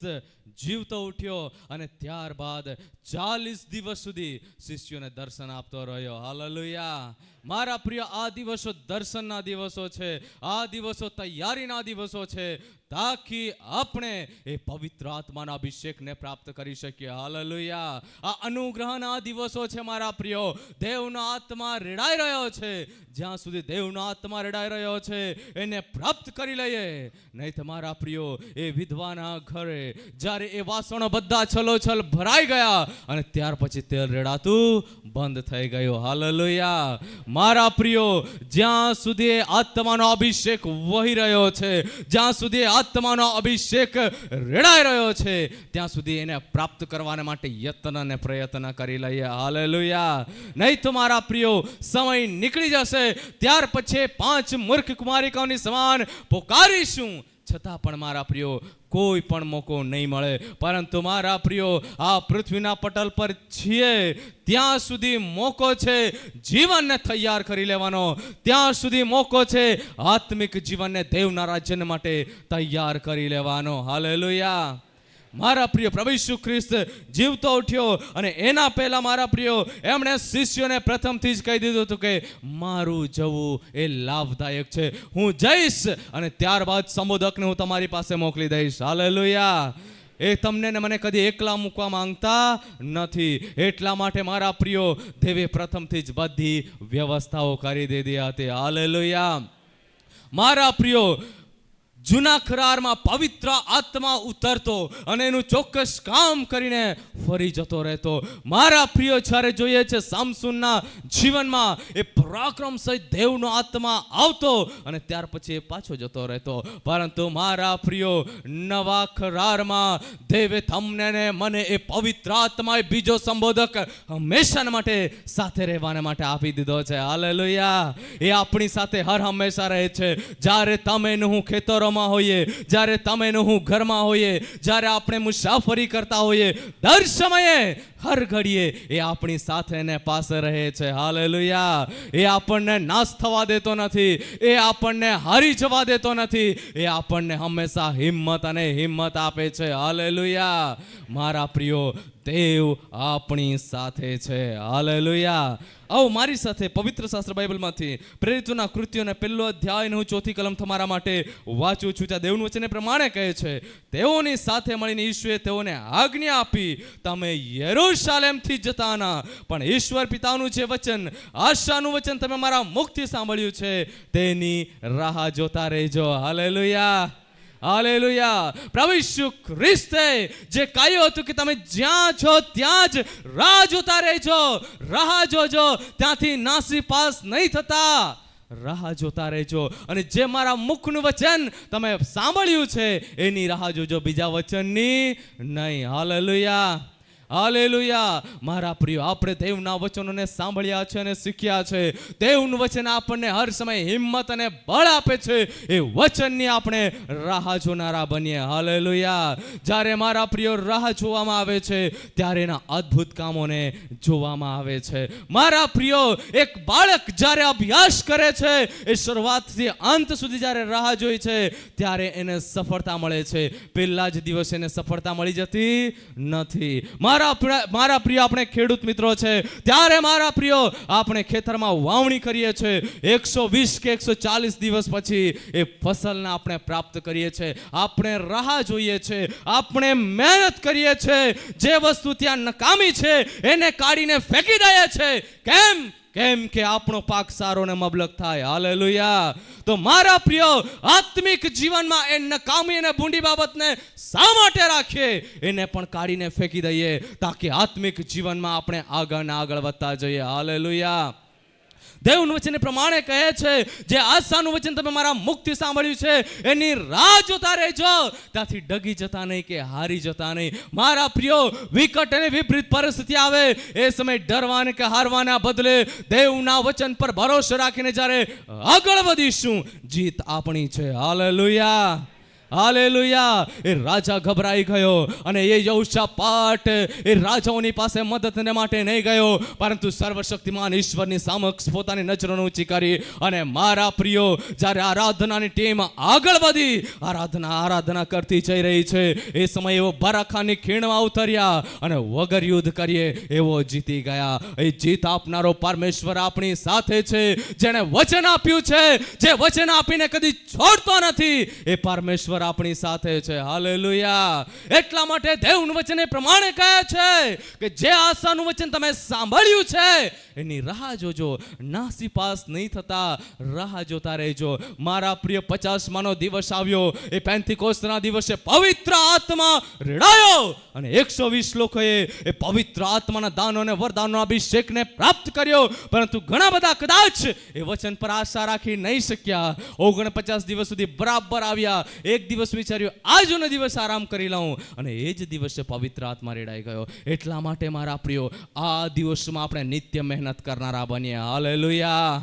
જીવતો ઉઠ્યો અને ત્યારબાદ 40 દિવસ સુધી શિષ્યોને દર્શન આપતો રહ્યો. હાલેલુયા. મારા પ્રિય, આ દિવસો દર્શનના દિવસો છે, આ દિવસો તૈયારીના દિવસો છે, તાકી આપણે એ પવિત્ર આત્માના અભિષેકને પ્રાપ્ત કરી શકીએ. હાલેલુયા. આ અનુગ્રહના દિવસો છે મારા પ્રિયો. દેવનો આત્મા રેડાઈ રહ્યો છે. જ્યાં સુધી દેવનો આત્મા રેડાઈ રહ્યો છે એને પ્રાપ્ત કરી લઈએ. નહીં તમારા પ્રિયો, એ વિધવાના ઘરે જ્યારે એ વાસણો બધા છલોછલ ભરાઈ ગયા અને ત્યાર પછી તેલ રેડાતું બંધ થઈ ગયું. હાલેલુયા. મારા પ્રિયો, જ્યાં સુધી આત્માનો અભિષેક વહી રહ્યો છે, જ્યાં સુધી આત્માનો અભિષેક રેડાઈ રહ્યો છે, ત્યાં સુધી એને પ્રાપ્ત કરવાને માટે યત્ન અને પ્રયત્ન કરી લઈએ. હાલેલુયા. નહીં તો મારા પ્રિયો, સમય નીકળી જશે, ત્યાર પછી 5 મૂર્ખ કુમારિકાઓની સમાન પોકારીશું, છતાં પણ મારા પ્રિયો કોઈ પણ મોકો નહીં મળે. પરંતુ મારા પ્રિયો, આ પૃથ્વીના પટલ પર છીએ ત્યાં સુધી મોકો છે જીવનને તૈયાર કરી લેવાનો. ત્યાં સુધી મોકો છે આત્મિક જીવનને દેવના રાજ્ય માટે તૈયાર કરી લેવાનો. હાલેલુયા. મારા પ્રિય, પ્રભુ ઈસુ ખ્રિસ્ત જીવતો ઉઠ્યો અને એના પહેલા મારા પ્રિયો એમણે શિષ્યોને પ્રથમથી જ કહી દીધું હતું કે મારું જવું એ લાભદાયક છે. હું જઈશ અને ત્યારબાદ સંબોધકને હું તમારી પાસે મોકલી દઈશ. હાલેલુયા. એ તમને ને મને કદી એકલા મૂકવા માંગતા નથી. એટલા માટે મારા પ્રિયો, દેવે પ્રથમથી જ બધી વ્યવસ્થાઓ કરી દીધી હતી. હાલેલુયા. મારા પ્રિયો, જૂના કરારમાં પવિત્ર આત્મા ઉતરતો અને એનું ચોક્કસ કામ કરીને ફરી જતો રહેતો. મારા પ્રિયો, જ્યારે જોઈએ છે સામસૂનના જીવનમાં એ પરાક્રમ સહિત દેવનો આત્મા આવતો અને ત્યાર પછી એ પાછો જતો રહેતો. પરંતુ મારા પ્રિયો, નવા કરારમાં દેવે તમને ને મને એ પવિત્ર આત્મા, એ બીજો સંબોધક હંમેશા માટે સાથે રહેવાને માટે આપી દીધો છે. હાલેલુયા. એ આપણી સાથે હર હંમેશા રહે છે. જ્યારે તમે ને હું ખેતરોમાં હોઈએ, જ્યારે તમે ને હું ઘરમાં હોઈએ, જ્યારે આપણે મુસાફરી કરતા હોઈએ, દર સમયે હર ઘડીએ એ આપણી સાથે ને પાસે રહે છે. હાલેલુયા. એ આપણને નાશ થવા દેતો નથી, એ આપણને હારી જવા દેતો નથી, એ આપણને હંમેશા હિંમત અને હિંમત આપે છે. હાલેલુયા. મારા પ્રિયો, દેવ આપણી સાથે છે. હાલેલુયા. આવો મારી સાથે પવિત્ર શાસ્ત્ર બાઇબલમાંથી પ્રેરિતોના કૃત્યોને 1 અધ્યાય હું 4 કલમ તમારા માટે વાંચું છું. ત્યાં દેવનું વચન એ પ્રમાણે કહે છે, તેઓની સાથે મળીને ઈશ્વરે તેઓને આજ્ઞા આપી, તમે યરૂશાલેમથી જતા ના, પણ ઈશ્વર પિતાનું જે વચન, આશાનું વચન તમે મારા મુખથી સાંભળ્યું છે તેની રાહ જોતા રહેજો. હાલેલુયા. હાલેલુયા. પ્રભુ ઈસુ ખ્રિસ્તે જે કહ્યું હતું કે તમે જ્યાં છો ત્યાં જ રાહ જોતા રહેજો, રાહ જોજો, ત્યાંથી નાસીપાસ નહીં થતા, રાહ જોતા રહેજો. અને જે મારા મુખનું વચન તમે સાંભળ્યું છે એની રાહ જોજો, બીજા વચનની નહીં. હાલેલુયા. હાલેલુયા. મારા પ્રિયો, આપણે દેવના વચનોને સાંભળ્યા છે અને શીખ્યા છે. દેવનું વચન આપણને હર સમય હિંમત અને બળ આપે છે. એ વચનની આપણે રાહ જોનારા બનીએ. હાલેલુયા. જ્યારે મારા પ્રિયો રાહ જોવામાં આવે છે ત્યારે એના અદ્ભુત કામોને જોવામાં આવે છે. મારા પ્રિયો, એક બાળક જ્યારે અભ્યાસ કરે છે, એ શરૂઆતથી અંત સુધી જ્યારે રાહ જોઈ છે ત્યારે એને સફળતા મળે છે. પહેલા જ દિવસે એને સફળતા મળી જતી નથી. મારા પ્રિય, આપણે ખેડૂત મિત્રો છે, ત્યારે મારા પ્રિયો આપણે ખેતરમાં વાવણી કરીએ છીએ. 120 કે 140 દિવસ પછી એ ફસલને આપણે પ્રાપ્ત કરીએ છીએ. આપણે રાહ જોઈએ છે, આપણે મહેનત કરીએ છીએ. જે વસ્તુ ત્યાં નકામી છે એને કાઢીને ફેંકી દઈએ છે. કેમ કે આપણો પાક સારો ને મબલક થાય. હાલેલુયા. તો મારા પ્રિયો, આત્મિક જીવનમાં એ નકામી અને ભૂંડી બાબતને શા માટે રાખીએ? એને પણ કાઢીને ફેંકી દઈએ, તાકી આત્મિક જીવનમાં આપણે આગળ ને આગળ વધતા જઈએ. હાલેલુયા. દેવનું વચન પ્રમાણે કહે છે, જે આશાનું વચન તમે મારા મુખથી સાંભળ્યું છે એની રાહ જોતા રહેજો, ત્યાંથી ડગી જતા નહીં કે હારી જતા નહીં. મારા પ્રિયો, વિકટ અને વિપરીત પરિસ્થિતિ આવે એ સમય ડરવાને કે હારવાના બદલે દેવના વચન પર ભરોસો રાખીને જ્યારે આગળ વધીશું, જીત આપણી છે. હાલેલુયા. હાલેલુયા. એ રાજા ગભરાઈ ગયો અને એ યહોશાપાટ એ રાજાઓની પાસે મદદને માટે નહીં ગયો, પરંતુ સર્વશક્તિમાન ઈશ્વરની સમક્ષ પોતાની નજરોને ઊંચી કરી અને મારા પ્રિયો, જ્યારે આરાધનાની ટીમ આગળ વધી આરાધના કરતી જઈ રહી છે, એ સમયે એવો બરાખાની ખીણમાં ઉતર્યા અને વગર યુદ્ધ કરીએ એવો જીતી ગયા. એ જીત આપનારો પરમેશ્વર આપણી સાથે છે. જેણે વચન આપ્યું છે, જે વચન આપીને કદી છોડતો નથી, એ પરમેશ્વર આપણી સાથે છે. હાલેલુયા. એટલા માટે દેવનું વચન એ પ્રમાણે કહે છે કે જે આશાનું વચન તમે સાંભળ્યું છે એની રાહ જોજો, નાસીપાસ નહીં થતા રાહ જોતા રહેજો. મારા પ્રિય 50માનો દિવસ આવ્યો. એ પેન્તીકોસ્તના દિવસે પવિત્ર આત્મા રેડાયો અને 120 લોકોએ એ પવિત્ર આત્માના દાનો અને વરદાનનો અભિષેકને પ્રાપ્ત કર્યો. પરંતુ ઘણા બધા કદાચ એ વચન પર આશા રાખી નહીં શક્યા. 49 દિવસ સુધી બરાબર આવ્યા. એક દિવસ વિચાર્યું આજનો દિવસ આરામ કરી લઉં, અને એ જ દિવસે પવિત્ર આત્મા રેડાઈ ગયો. એટલા માટે મારા પ્રિયો, આ દિવસમાં આપણે નિત્ય મહેનત કરનારા બનીએ. હાલેલુયા.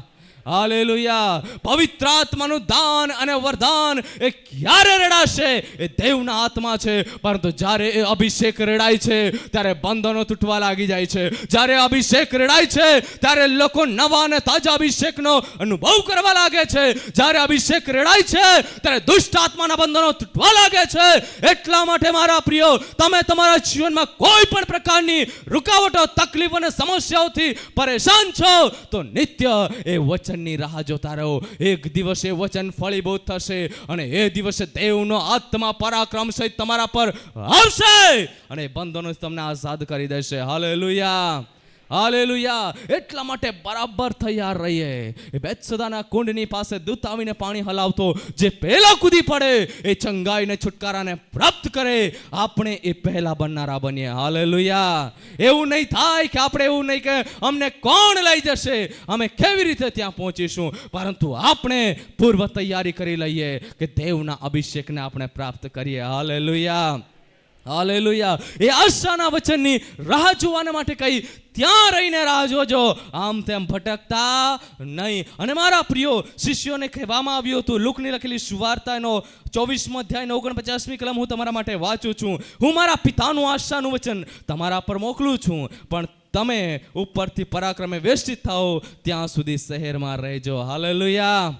હાલેલુયા. પવિત્ર આત્માનું દાન અને વરદાન એ ક્યારે રેડાશે? એ દેવના આત્મા છે. પરંતુ જ્યારે એ અભિષેક રેડાય છે ત્યારે બંધનો તૂટવા લાગી જાય છે. જ્યારે અભિષેક રેડાય છે ત્યારે લોકો નવા અને તાજા અભિષેકનો અનુભવ કરવા લાગે છે. જ્યારે અભિષેક રેડાય છે ત્યારે દુષ્ટ આત્માના બંધનો તૂટવા લાગે છે. એટલા માટે મારા પ્રિયો, તમે તમારા જીવનમાં કોઈ પણ પ્રકારની રૂકાવટો, તકલીફ અને સમસ્યાઓથી પરેશાન છો તો નિત્ય એ વચન ની રાહ જોતા રહો. એક દિવસે વચન ફળીભૂત થશે અને એ દિવસે દેવનો આત્મા પરાક્રમ સહિત તમારા પર આવશે અને બંધનો તમને આઝાદ કરી દેશે. હાલેલુયા. હાલેલુયા. એટલા માટે બરાબર તૈયાર રહીએ. એ બેથસદાના કુંડની પાસે દૂત આવીને પાણી હલાવતો, જે પહેલા કૂદી પડે એ ચંગાઈને છુટકારાને પ્રાપ્ત કરે. આપણે એ પહેલા બનનારા બનીએ. હાલેલુયા. એવું નહીં થાય કે આપણે એવું નહીં કે અમને કોણ લઈ જશે, અમે કેવી રીતે ત્યાં પહોંચીશું, પરંતુ આપણે પૂર્વ તૈયારી કરી લઈએ કે દેવના અભિષેકને આપણે પ્રાપ્ત કરીએ. હાલેલુયા. હાલેલુયા. એ આશાના વચનની રાહ જોવાના માટે કહી ત્યાં રહીને રાહ જોજો, આમ તેમ ભટકતા નહીં. અને મારા પ્રિયો, શિષ્યોને કહેવામાં આવ્યું હતું, લુકની લખેલી સુવાર્તાનો 24મો અધ્યાયનો 49મી કલમ હું તમારા માટે વાંચું છું. હું મારા પિતાનું આશાનું વચન તમારા પર મોકલું છું, પણ તમે ઉપરથી પરાક્રમે વેષ્ટિત થાઓ ત્યાં સુધી શહેરમાં રહેજો. હાલેલુયા.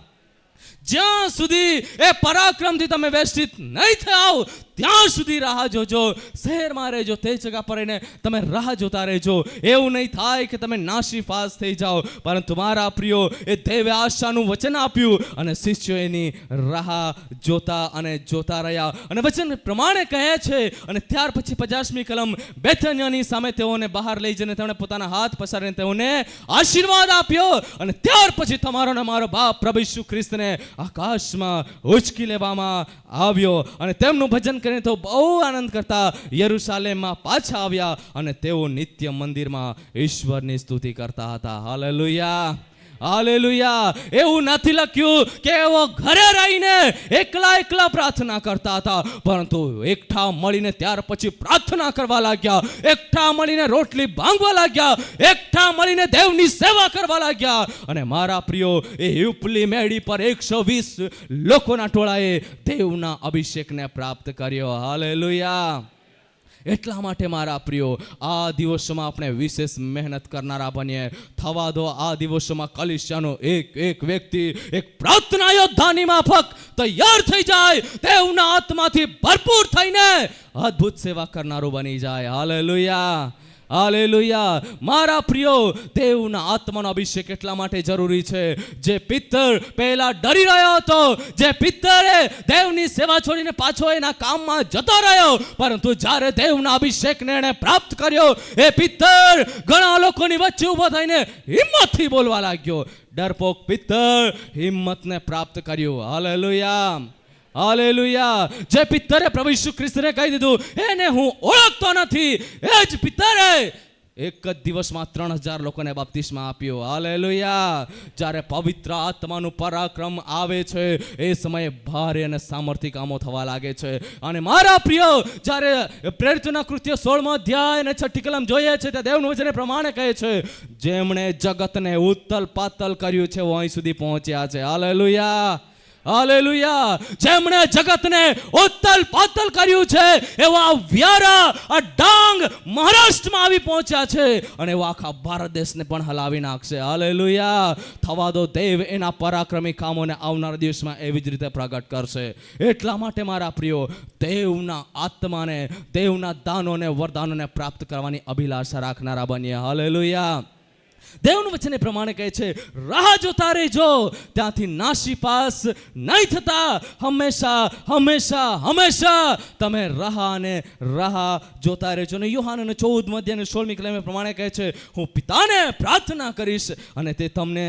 જ્યાં સુધી એ પરાક્રમથી તમે વેષ્ટિત નહીં થાઓ ત્યાં સુધી રાહ જોજો, શહેરમાં રહેજો. તે જગ્યા પર રહીને તમે રાહ જોતા રહેજો. એવું નહીં થાય કે તમે નાસીપાસ થઈ જાઓ, પરંતુ મારા પ્રિયો, એ દેવે આશાનું વચન આપ્યું અને શિષ્યો એની રાહ જોતા અને જોતા રહ્યા. અને વચન પ્રમાણે કહે છે, અને ત્યાર પછી 50મી કલમ, બેથાનિયાની સામે તેઓને બહાર લઈ જઈને તેમણે પોતાના હાથ પસારીને તેઓને આશીર્વાદ આપ્યો. અને ત્યાર પછી તમારો ને મારો બાપ પ્રભુ ઈસુ ખ્રિસ્તને આકાશમાં ઉચકી લેવામાં આવ્યો. અને તેમનું ભજન કરીને તો બહુ આનંદ કરતા યરુશાલેમમાં પાછા આવ્યા અને તેઓ નિત્ય મંદિરમાં ઈશ્વરની સ્તુતિ કરતા હતા. હાલેલુયા. હાલેલુયા. એવું નથી લખ્યું કે એવો ઘરે રહીને એકલા પ્રાર્થના કરતા હતા, પરંતુ એકઠા મળીને ત્યાર પછી પ્રાર્થના કરવા લાગ્યા, એકઠા મળીને રોટલી ભાંગવા લાગ્યા, એકઠા મળીને દેવની સેવા કરવા લાગ્યા. અને મારા પ્રિયો, એ ઉપલી મેળી પર 120 લોકોના ટોળાએ દેવના અભિષેકને પ્રાપ્ત કર્યો. હાલેલુયા. એટલા માટે મારા પ્રિયો, આ દિવસોમાં આપણે વિશેષ મહેનત કરનારા બનીએ. થવા દો આ દિવસોમાં કલીસિયાનો એક વ્યક્તિ એક પ્રાર્થના યોદ્ધાની માફક તૈયાર થઈ જાય, દેવના આત્માથી ભરપૂર થઈને અદ્ભુત સેવા કરનારો બની જાય. હાલેલુયા. હાલેલુયા. મારા પ્રિયો, દેવના આત્માનો અભિષેક એટલા માટે જરૂરી છે. જે પિત્તર પહેલા ડરી રહ્યો હતો, જે પિત્તરે દેવની સેવા છોડીને પાછો એના કામમાં જતો રહ્યો, પરંતુ જ્યારે દેવના અભિષેકને એણે પ્રાપ્ત કર્યો, એ પિત્તર ઘણા લોકોની વચ્ચે ઊભો થઈને હિંમતથી બોલવા લાગ્યો. ડરપોક પિત્તર હિંમતને પ્રાપ્ત કર્યું. હાલેલુયા. હાલેલુયા. જે પિત્તરે પ્રભુ ઈસુ ખ્રિસ્તને કહી દીધું, એને હું ઓળખતો નથી, એ જ પિત્તરે એક જ દિવસમાં 3000 લોકોને બપ્તિસ્મા આપ્યો. હાલેલુયા. જ્યારે પવિત્ર આત્માનું પરાક્રમ આવે છે એ સમયે ભારે અને સામર્થ્ય કામો થવા લાગે છે. અને મારા પ્રિય, જ્યારે પ્રેરિતોના કૃત્ય 16મો અધ્યાય અને 6ઠી કલમ જોઈએ છે, તે દેવનું વચન પ્રમાણે કહે છે, જેમણે જગતને ઉત્તલ પાતલ કર્યું છે, અહીં સુધી પહોંચ્યા છે. હાલેલુયા. હાલેલુયા. જેમણે જગતને ઉત્તલ પાતલ કર્યું છે એવા વ્યારા આ ડાંગ મહારાષ્ટ્રમાં આવી પહોંચ્યા છે અને એવા આખા ભારત દેશને પણ હલાવી નાખશે. હાલેલુયા. થવા દો, દેવ એના પરાક્રમી કામોને આવનારા દિવસમાં એવી જ રીતે પ્રગટ કરશે. એટલા માટે મારા પ્રિયો, દેવના આત્માને, દેવના દાનોને, વરદાનોને પ્રાપ્ત કરવાની અભિલાષા રાખનારા બનીએ. હાલેલુયા. દેવનું વચન એ પ્રમાણે કહે છે, રાહ જોતા રહેજો, ત્યાંથી નાસીપાસ નહીં થતા. હંમેશા હંમેશા હંમેશા તમે રાહ જોતા રહેજો. અને યોહાનને 14 અધ્યાય 16મી કલમે પ્રમાણે કહે છે, હું પિતાને પ્રાર્થના કરીશ અને તે તમને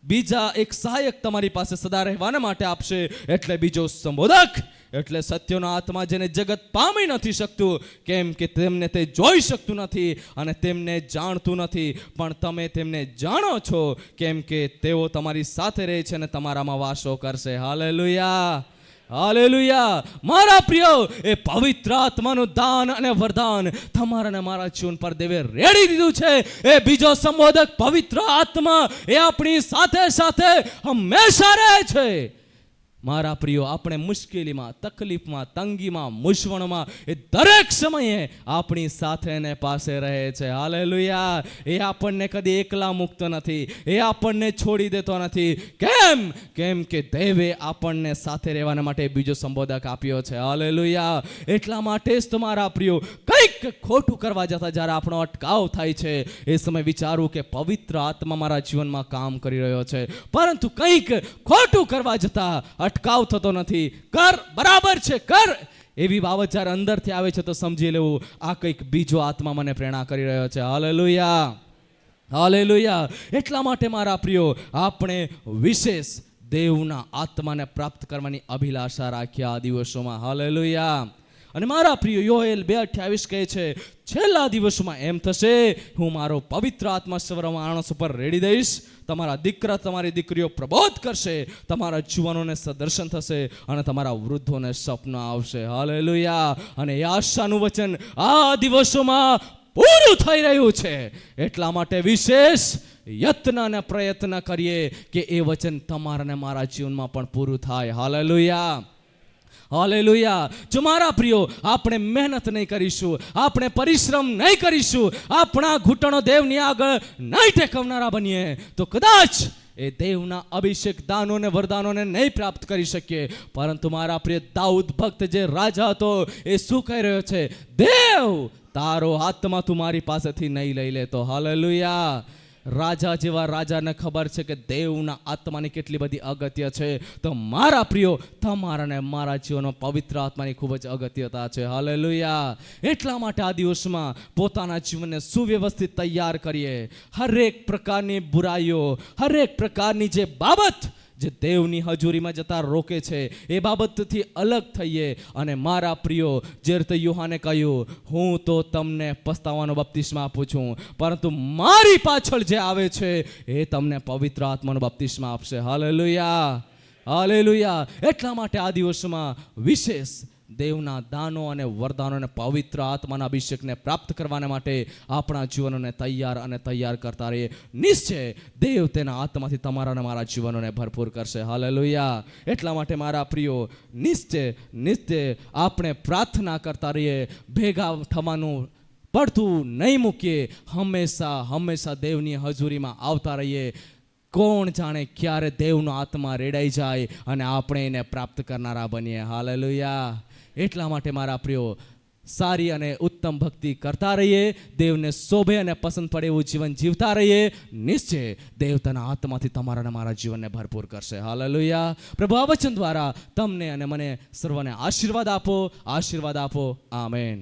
બીજા એક સહાયક તમારી પાસે સદા રહેવાના માટે આપશે. એટલે બીજો સંબોધક, એટલે સત્યનો આત્મા, જેને જગત પામી નથી શકતું, કેમ કે તેમને તે જોઈ શકતું નથી અને તેમને જાણતું નથી. પણ તમે તેમને જાણો છો, કેમ કે તેઓ તમારી સાથે રહે છે અને તમારામાં વાસો કરશે. હાલેલુયા. હાલેલુયા. મારા પ્રિયો, એ પવિત્ર આત્માનું દાન અને વરદાન તમારા અને મારા જીવન પર દેવે રેડી દીધું છે. એ બીજો સંબોધક પવિત્ર આત્મા એ આપણી સાથે સાથે હંમેશા રહે છે. મારા પ્રિયો, આપણે મુશ્કેલીમાં, તકલીફમાં, તંગીમાં, મૂંઝવણમાં, એ દરેક સમયે આપણી સાથે ને પાસે રહે છે. હાલેલુયા. એ આપણને કદી એકલા મુક્ત નથી, એ આપણને છોડી દેતો નથી. કેમ કે દેવે આપણને સાથે રહેવાના માટે બીજો સંબોધક આપ્યો છે. હાલેલુયા. એટલા માટે જ તો મારા પ્રિયો, કંઈક ખોટું કરવા જતા જ્યારે આપણો અટકાવ થાય છે, એ સમય વિચારવું કે પવિત્ર આત્મા મારા જીવનમાં કામ કરી રહ્યો છે. પરંતુ કંઈક ખોટું કરવા જતા અટકાવ થતો નથી. કર, બરાબર છે, કર, એવી બાબત જ્યારે અંદરથી આવે છે તો સમજી લેવું, આ કંઈક બીજો આત્મા મને પ્રેરણા કરી રહ્યો છે. હાલેલુયા. હાલેલુયા. એટલા માટે મારા પ્રિયો, આપણે વિશેષ દેવના આત્માને પ્રાપ્ત કરવાની અભિલાષા રાખીએ આ દિવસોમાં. હાલેલુયા. અને મારા પ્રિય, યોએલ 2:28 કહે છે, છેલ્લા દિવસોમાં એમ થશે, હું મારો પવિત્ર આત્મા સર્વ માણસ ઉપર રેડી દઈશ. તમારા દીકરા, તમારી દીકરીઓ પ્રબોધ કરશે, તમારા જુવાનોને સદર્શન થશે અને તમારા વૃદ્ધોને સ્વપ્ન આવશે. હાલેલુયા. અને એ આશાનું વચન આ દિવસોમાં પૂરું થઈ રહ્યું છે. એટલા માટે વિશેષ યત્ન અને પ્રયત્ન કરીએ કે એ વચન તમારા અને મારા જીવનમાં પણ પૂરું થાય. હાલેલુયા. હાલેલુયા. જો મારા પ્રિયો, આપણે મહેનત નહીં કરીશું, આપણે પરિશ્રમ નહીં કરીશું, આપણા ઘૂંટણો દેવની આગળ નહીં ટેકવનારા બનીએ, તો કદાચ એ દેવના અભિષેક દાનોને, વરદાનોને નહીં પ્રાપ્ત કરી શકીએ. પરંતુ મારા પ્રિય દાઉદ ભક્ત, જે રાજા હતો, એ શું કહી રહ્યો છે? દેવ તારો આત્મા તું મારી પાસેથી નહીં લઈ લેતો. હાલેલુયા. રાજા જેવા રાજાને ખબર છે કે દેવના આત્માની કેટલી બધી અગત્ય છે. તો મારા પ્રિયો, તમારા અને મારા જીવનમાં પવિત્ર આત્માની ખૂબ જ અગત્યતા છે. હાલેલુયા. એટલા માટે આ દિવસમાં પોતાના જીવનને સુવ્યવસ્થિત તૈયાર કરીએ. હરેક પ્રકારની બુરાઈઓ, હરેક પ્રકારની જે બાબત જે દેવની હજુરીમાં જતા રોકે છે, એ બાબતથી અલગ થઈએ. અને મારા પ્રિયો, જે રીતે યુહાને કહ્યું, હું તો તમને પસ્તાવાનો બપ્તિસ્મા આપું છું, પરંતુ મારી પાછળ જે આવે છે એ તમને પવિત્ર આત્માનો બપ્તિસ્મા આપશે. હાલેલુયા. હાલેલુયા. એટલા માટે આ દિવસમાં વિશેષ દેવના દાનો અને વરદાનો અને પવિત્ર આત્માના અભિષેકને પ્રાપ્ત કરવાના માટે આપણા જીવનોને તૈયાર કરતા રહીએ. નિશ્ચય દેવ તેના આત્માથી તમારા અને મારા જીવનોને ભરપૂર કરશે. હાલેલુયા. એટલા માટે મારા પ્રિયો, નિશ્ચય આપણે પ્રાર્થના કરતા રહીએ, ભેગા થવાનું પડતું નહીં મૂકીએ, હંમેશા દેવની હજુરીમાં આવતા રહીએ. કોણ જાણે ક્યારે દેવનો આત્મા રેડાઈ જાય અને આપણે એને પ્રાપ્ત કરનારા બનીએ. હાલેલુયા. એટલા માટે મારા પ્રિયો, સારી અને ઉત્તમ ભક્તિ કરતા રહીએ, દેવને શોભે અને પસંદ પડે એવું જીવન જીવતા રહીએ. નિશ્ચય દેવ તેના આત્માથી તમારા અને મારા જીવનને ભરપૂર કરશે. હાલેલુયા. પ્રભુ આ વચન દ્વારા તમને અને મને સર્વને આશીર્વાદ આપો. આમેન.